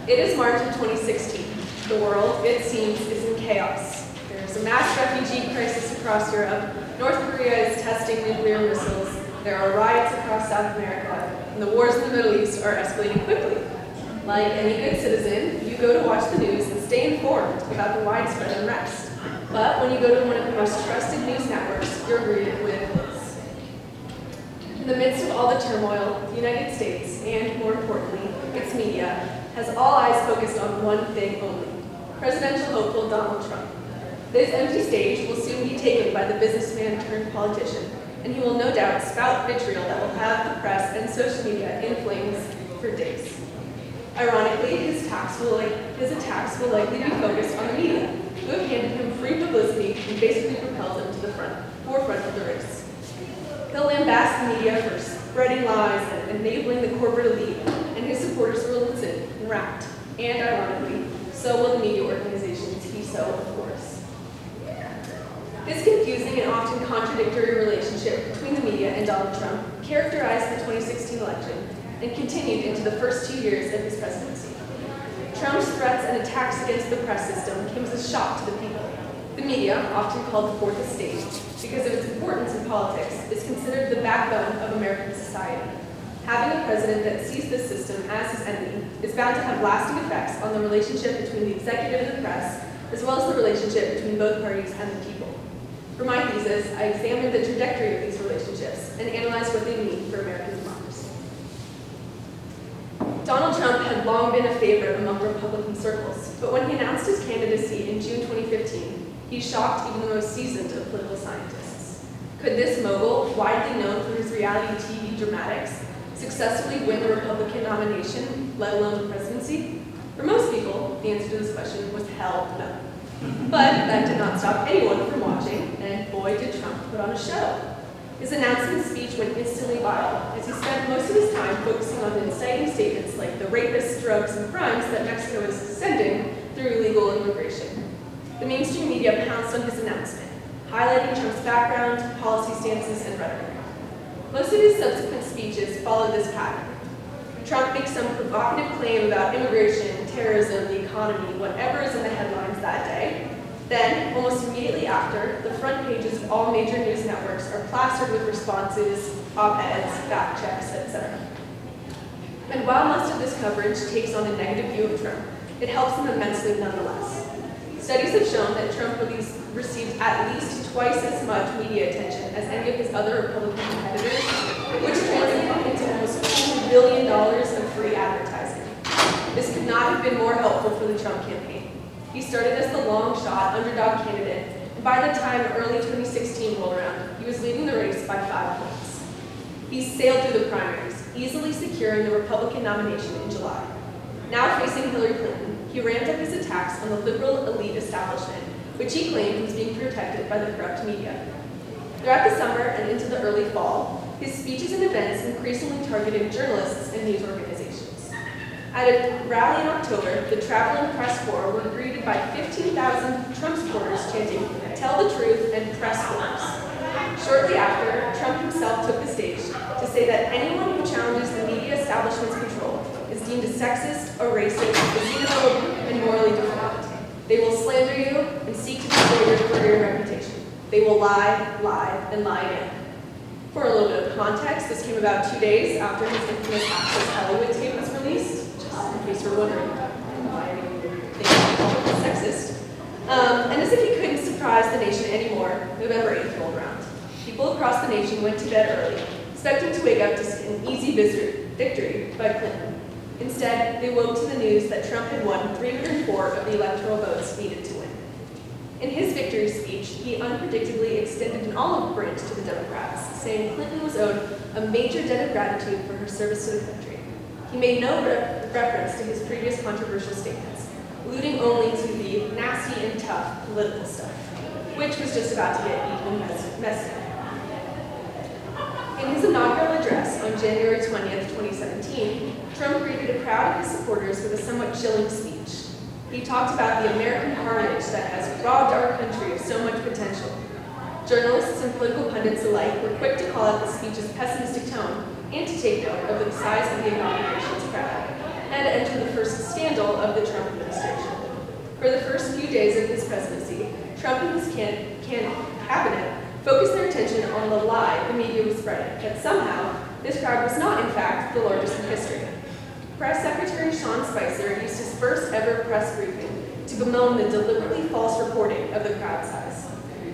It is March of 2016. The world, it seems, is in chaos. There's a mass refugee crisis across Europe. North Korea is testing nuclear missiles. There are riots across South America. And the wars in the Middle East are escalating quickly. Like any good citizen, you go to watch the news and stay informed about the widespread unrest. But when you go to one of the most trusted news networks, you're greeted with this. In the midst of all the turmoil, the United States, and more importantly, its media, has all eyes focused on one thing only: presidential hopeful Donald Trump. This empty stage will soon be taken by the businessman turned politician, and he will no doubt spout vitriol that will have the press and social media in flames for days. Ironically, his attacks will likely be focused on the media, who have handed him free publicity and basically propelled him to the forefront of the race. He'll lambast the media for spreading lies and enabling the corporate elite, and his supporters will listen and react. And ironically, so will the media organizations he so abhors. This confusing and often contradictory relationship between the media and Donald Trump characterized the 2016 election and continued into the first 2 years of his presidency. Trump's threats and attacks against the press system came as a shock to the people. The media, often called the fourth estate, because of its importance in politics, is considered the backbone of American society. Having a president that sees this system as his enemy is bound to have lasting effects on the relationship between the executive and the press, as well as the relationship between both parties and the people. For my thesis, I examined the trajectory of these relationships and analyzed what they mean for American democracy. Donald Trump had long been a favorite among Republican circles, but when he announced his candidacy in June 2015, he shocked even the most seasoned of political scientists. Could this mogul, widely known for his reality TV dramatics, successfully win the Republican nomination, let alone the presidency? For most people, the answer to this question was hell no. But that did not stop anyone from watching, and boy did Trump put on a show. His announcement speech went instantly viral, as he spent most of his time focusing on the inciting statements like the rapists, drugs, and crimes that Mexico is sending through illegal immigration. The mainstream media pounced on his announcement, highlighting Trump's background, policy stances, and rhetoric. Most of his subsequent speeches followed this pattern. Trump makes some provocative claim about immigration, terrorism, the economy, whatever is in the headlines that day. Then, almost immediately after, the front pages of all major news networks are plastered with responses, op-eds, fact checks, etc. And while most of this coverage takes on a negative view of Trump, it helps him immensely nonetheless. Studies have shown that Trump received at least twice as much media attention as any of his other Republican competitors, which translated into almost $2 billion of free advertising. This could not have been more helpful for the Trump campaign. He started as the long shot underdog candidate, and by the time early 2016 rolled around, he was leading the race by 5 points. He sailed through the primaries, easily securing the Republican nomination in July. Now facing Hillary Clinton, he ramped up his attacks on the liberal elite establishment, which he claimed was being protected by the corrupt media. Throughout the summer and into the early fall, his speeches and events increasingly targeted journalists and news organizations. At a rally in October, the travel and press corps were greeted by 15,000 Trump supporters chanting, "Tell the truth and press wars." Shortly after, Trump himself took the stage to say that anyone who challenges the media establishment's control is deemed a sexist, a racist, a xenophobe, and morally deformed. They will slander you and seek to destroy your career and reputation. They will lie, and lie again. For a little bit of context, this came about 2 days after his infamous Access Hollywood tape was released, just in case you're wondering why they called him sexist. And as if he couldn't surprise the nation anymore, November 8th rolled around. People across the nation went to bed early, expecting to wake up to an easy victory by Clinton. Instead, they woke to the news that Trump had won 304 of the electoral votes needed to win. In his victory speech, he unpredictably extended an olive branch to the Democrats, saying Clinton was owed a major debt of gratitude for her service to the country. He made no reference to his previous controversial statements, alluding only to the nasty and tough political stuff, which was just about to get even messy. In his inaugural address on January 20th, 2017, Trump greeted a crowd of his supporters with a somewhat chilling speech. He talked about the American carnage that has robbed our country of so much potential. Journalists and political pundits alike were quick to call out the speech's pessimistic tone and to take note of the size of the inauguration's crowd. and enter the first scandal of the Trump administration. For the first few days of his presidency, Trump and his cabinet focused their attention on the lie the media was spreading, that somehow this crowd was not, in fact, the largest in history. Press Secretary Sean Spicer used his first ever press briefing to bemoan the deliberately false reporting of the crowd size.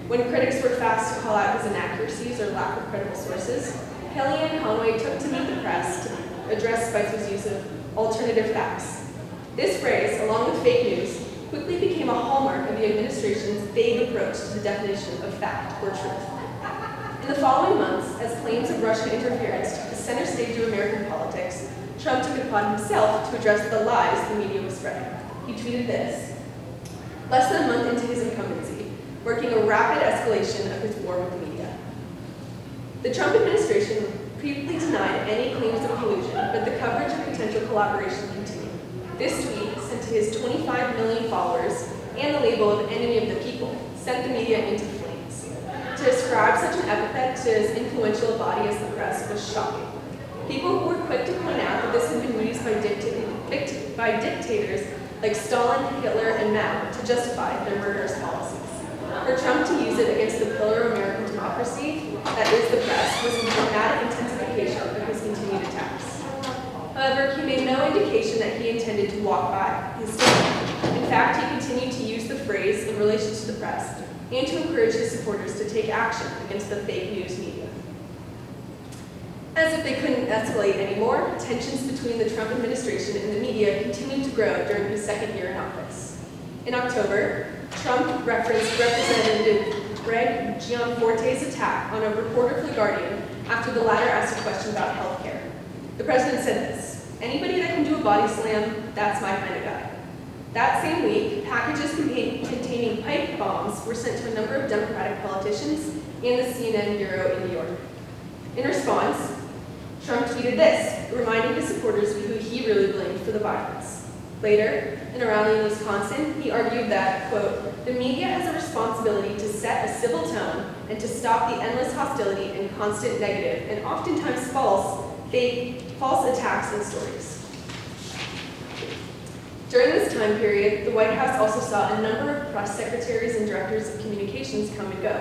When critics were fast to call out his inaccuracies or lack of credible sources, Kellyanne Conway took to meet the press to address Spicer's use of alternative facts. This phrase, along with fake news, quickly became a hallmark of the administration's vague approach to the definition of fact or truth. In the following months, as claims of Russian interference took the center stage of American politics, Trump took it upon himself to address the lies the media was spreading. He tweeted this: less than a month into his incumbency, marking a rapid escalation of his war with the media. The Trump administration repeatedly denied any claims of collusion, but the coverage of potential collaboration continued. This tweet, sent to his 25 million followers and the label of enemy of the people, sent the media into flames. To ascribe such an epithet to as influential a body as the press was shocking. People were quick to point out that this had been used by dictators like Stalin, Hitler, and Mao to justify their murderous policies. For Trump to use it against the pillar of American democracy, that is the press, was a dramatic intensification of his continued attacks. However, he made no indication that he intended to walk by his stand. In fact, he continued to use the phrase in relation to the press and to encourage his supporters to take action against the fake news media. As if they couldn't escalate anymore, tensions between the Trump administration and the media continued to grow during his second year in office. In October, Trump referenced Representative Greg Gianforte's attack on a reporter for The Guardian after the latter asked a question about health care. The president said this: "Anybody that can do a body slam, that's my kind of guy." That same week, packages containing pipe bombs were sent to a number of Democratic politicians and the CNN bureau in New York. In response, Trump tweeted this, reminding his supporters who he really blamed for the violence. Later, in a rally in Wisconsin, he argued that, quote, "the media has a responsibility to set a civil tone and to stop the endless hostility and constant negative and oftentimes false attacks and stories." During this time period, the White House also saw a number of press secretaries and directors of communications come and go.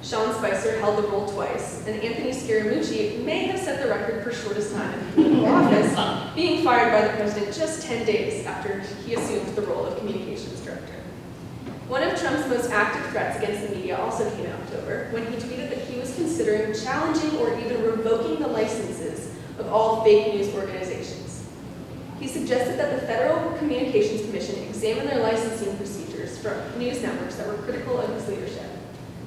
Sean Spicer held the role twice, and Anthony Scaramucci may have set the record for shortest time in political office, being fired by the president just 10 days after he assumed the role of communications director. One of Trump's most active threats against the media also came in October, when he tweeted that he was considering challenging or even revoking the licenses of all fake news organizations. He suggested that the Federal Communications Commission examine their licensing procedures for news networks that were critical of his leadership.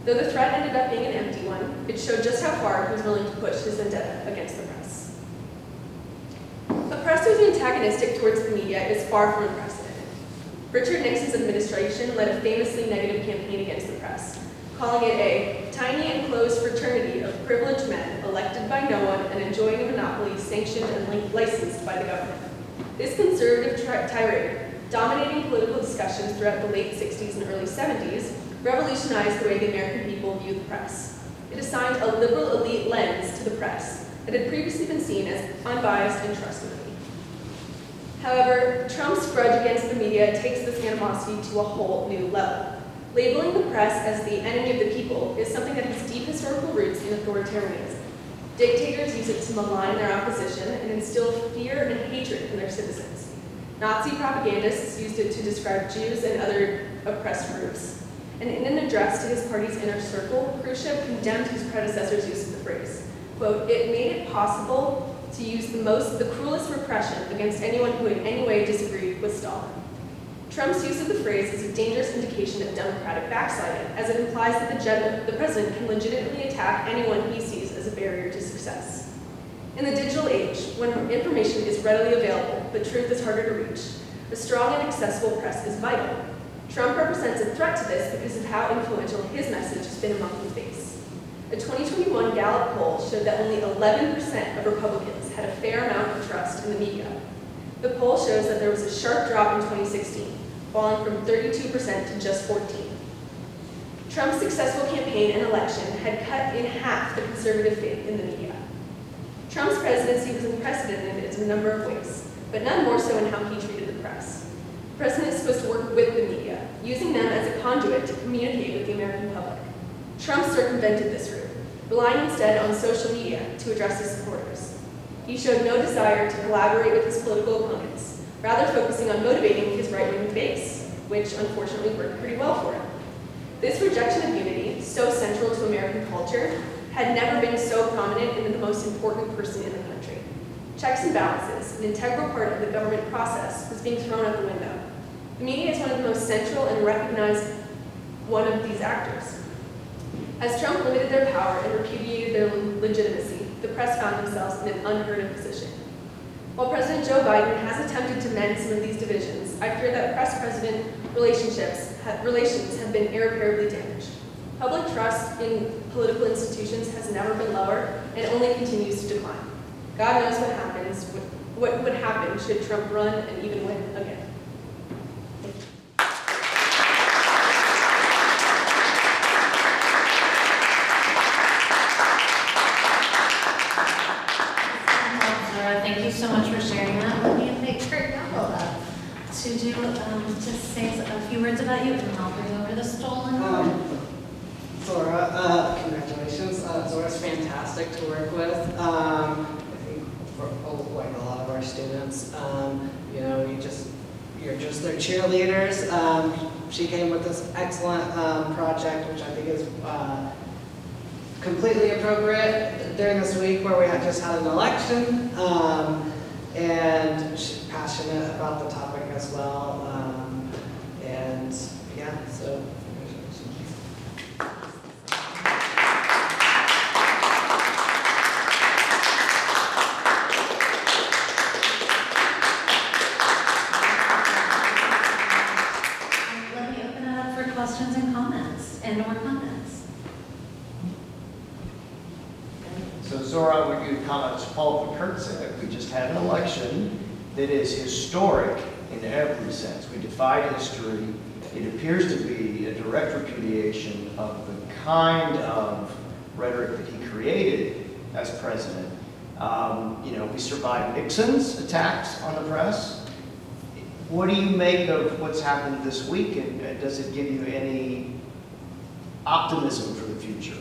Though the threat ended up being an empty one, it showed just how far he was willing to push his vendetta against the press. A press who's antagonistic towards the media is far from unprecedented. Richard Nixon's administration led a famously negative campaign against the press, calling it a tiny enclosed fraternity of privileged men elected by no one and enjoying a monopoly sanctioned and licensed by the government. This conservative tirade, dominating political discussions throughout the late 60s and early 70s, revolutionized the way the American people view the press. It assigned a liberal elite lens to the press that had previously been seen as unbiased and trustworthy. However, Trump's grudge against the media takes this animosity to a whole new level. Labeling the press as the enemy of the people is something that has deep historical roots in authoritarianism. Dictators use it to malign their opposition and instill fear and hatred in their citizens. Nazi propagandists used it to describe Jews and other oppressed groups. And in an address to his party's inner circle, Khrushchev condemned his predecessor's use of the phrase. Quote, "It made it possible to use the cruelest repression against anyone who in any way disagreed with Stalin." Trump's use of the phrase is a dangerous indication of democratic backsliding, as it implies that the president can legitimately attack anyone he sees as a barrier to success. In the digital age, when information is readily available, but truth is harder to reach, a strong and accessible press is vital. Trump represents a threat to this because of how influential his message has been among his base. A 2021 Gallup poll showed that only 11% of Republicans had a fair amount of trust in the media. The poll shows that there was a sharp drop in 2016, falling from 32% to just 14%. Trump's successful campaign and election had cut in half the conservative faith in the media. Trump's presidency was unprecedented in a number of ways. but none more so in how he treated the press. The president is supposed to work with the media, using them as a conduit to communicate with the American public. Trump circumvented this route, relying instead on social media to address his supporters. He showed no desire to collaborate with his political opponents, rather focusing on motivating his right-wing base, which unfortunately worked pretty well for him. This rejection of unity, so central to American culture, had never been so prominent in the most important person in the country. Checks and balances, an integral part of the government process, was being thrown out the window. The media is one of the most central and recognized one of these actors. As Trump limited their power and repudiated their legitimacy, the press found themselves in an unheard of position. While President Joe Biden has attempted to mend some of these divisions, I fear that press-president relations have been irreparably damaged. Public trust in political institutions has never been lower and only continues to decline. God knows what would happen should Trump run and even win again. Zora, thank you so much for sharing that. Let me invite Kurt Gamble up to say a few words about you, and then I'll bring over the stolen horn. Zora, congratulations. Zora's fantastic to work with. I think for like a lot of our students, you know, you're just their cheerleaders. She came with this excellent project, which I think is completely appropriate during this week where we just had an election, and she's passionate about the topic as well. And yeah, so. Questions and comments, and/or comments. So Zora, would you comment to follow up what Kurt said? We just had an election that is historic in every sense. We defied history. It appears to be a direct repudiation of the kind of rhetoric that he created as president. You know, we survived Nixon's attacks on the press. What do you make of what's happened this week, and does it give you any optimism for the future?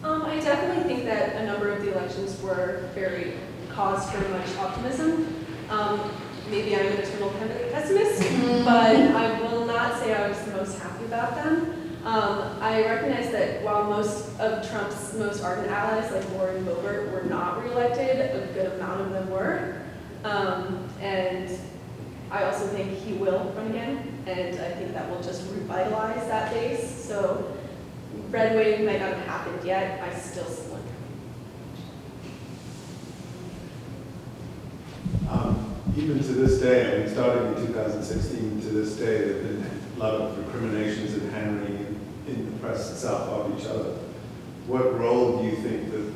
I definitely think that a number of the elections were caused very much optimism. Maybe I'm an eternal pessimist, but I will not say I was the most happy about them. I recognize that while most of Trump's most ardent allies, like Warren and Boebert, were not reelected, a good amount of them were. And I also think he will run again, and I think that will just revitalize that base. So red wave might not have happened yet. I still see one. Even to this day, I mean, starting in 2016 to this day, there have been a lot of recriminations and hammering in the press itself of each other. What role do you think that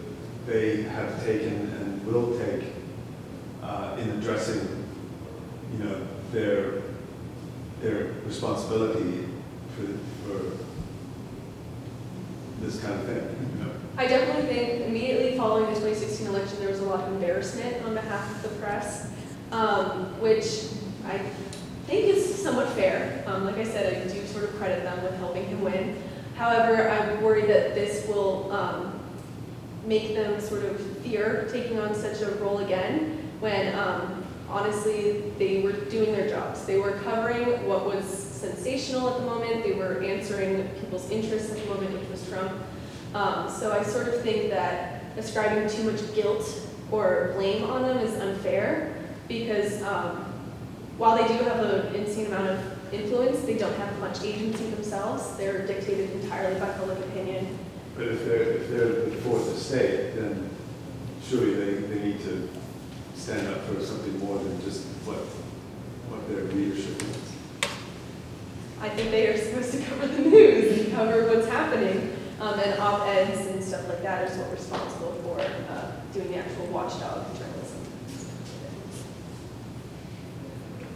they have taken and will take in addressing, you know, their responsibility for this kind of thing? You know? I definitely think immediately following the 2016 election, there was a lot of embarrassment on behalf of the press, which I think is somewhat fair. Like I said, I do sort of credit them with helping him win. However, I'm worried that this will make them sort of fear taking on such a role again when honestly, they were doing their jobs. They were covering what was sensational at the moment. They were answering people's interests at the moment, which was Trump. So I sort of think that ascribing too much guilt or blame on them is unfair because while they do have an insane amount of influence, they don't have much agency themselves. They're dictated entirely by public opinion. But if they're the fourth estate, then surely they need to stand up for something more than just what their leadership is. I think they are supposed to cover the news and cover what's happening, and op-eds and stuff like that is what we're responsible for doing the actual watchdog journalism.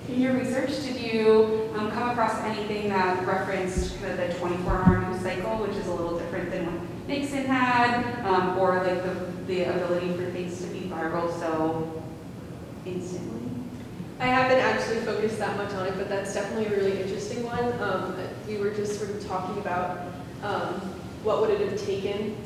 In your research, did you come across anything that referenced kind of the 24-hour news cycle, which is a little different than what Nixon had, or like the ability for things to be viral so instantly? I haven't actually focused that much on it, but that's definitely a really interesting one. We were just sort of talking about what would it have taken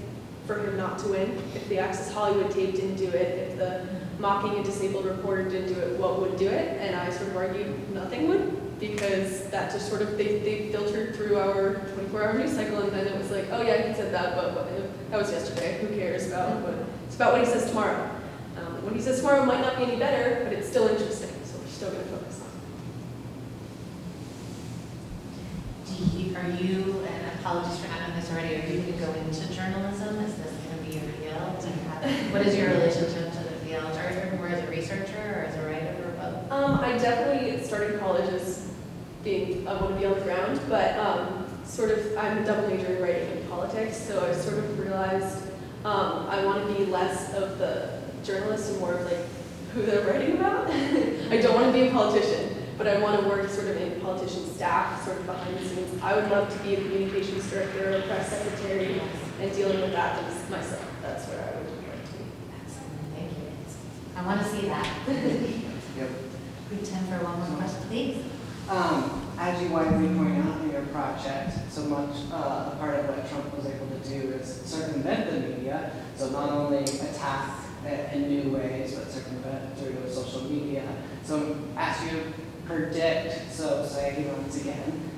for him not to win. If the Access Hollywood tape didn't do it, if the Mocking a Disabled Reporter didn't do it, what would do it? And I sort of argued nothing would, because that just sort of, they filtered through our 24-hour news cycle, and then it was like, oh yeah, he said that, but that was yesterday, who cares about what, it's about what he says tomorrow. What he says tomorrow might not be any better, but it's still interesting, so we're still going to focus on it. Are you, and apologies for not knowing this already, are you going to go into journalism? Is this going to be your field? What is your relationship to the field? Are you more as a researcher or as a writer or both? I definitely started college as being, I want to be on the ground, but sort of, I'm a double major in writing and politics, so I sort of realized I want to be less of the journalist and more of like who they're writing about. I don't want to be a politician, but I want to work sort of in politician staff, sort of behind the scenes. I would love to be a communications director or a press secretary and dealing with that myself. That's where I would like to be. Excellent, thank you. I want to see that. Yep. We have time for one more question, please. As you widely point out in your project, so much a part of what Trump was able to do is circumvent the media, so not only attack in new ways, but circumvent through social media. So as you predict, so say he runs again,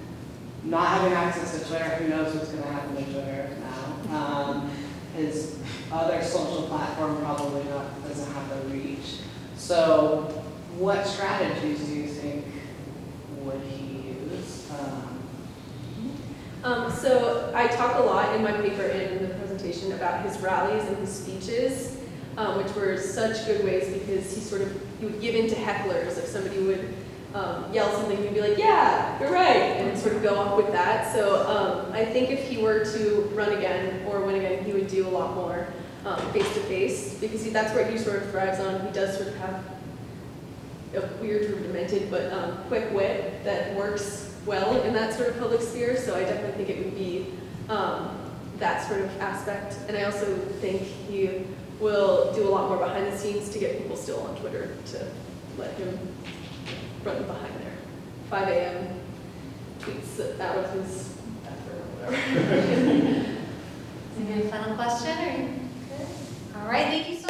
not having access to Twitter, who knows what's going to happen to Twitter now. His other social platform probably doesn't have the reach. So what strategies do you think would he use? So I talk a lot in my paper and in the presentation about his rallies and his speeches, which were such good ways because he would give in to hecklers. If somebody would yell something, he'd be like, yeah, you're right, and sort of go off with that. So I think if he were to run again or win again, he would do a lot more face-to-face, because that's what he sort of thrives on. He does sort of have a weird, sort of demented, but quick wit that works well in that sort of public sphere, so I definitely think it would be that sort of aspect. And I also think he will do a lot more behind the scenes to get people still on Twitter to let him run behind there. 5 a.m. tweets out of his bathroom or whatever. Any final question? Or? All right, thank you so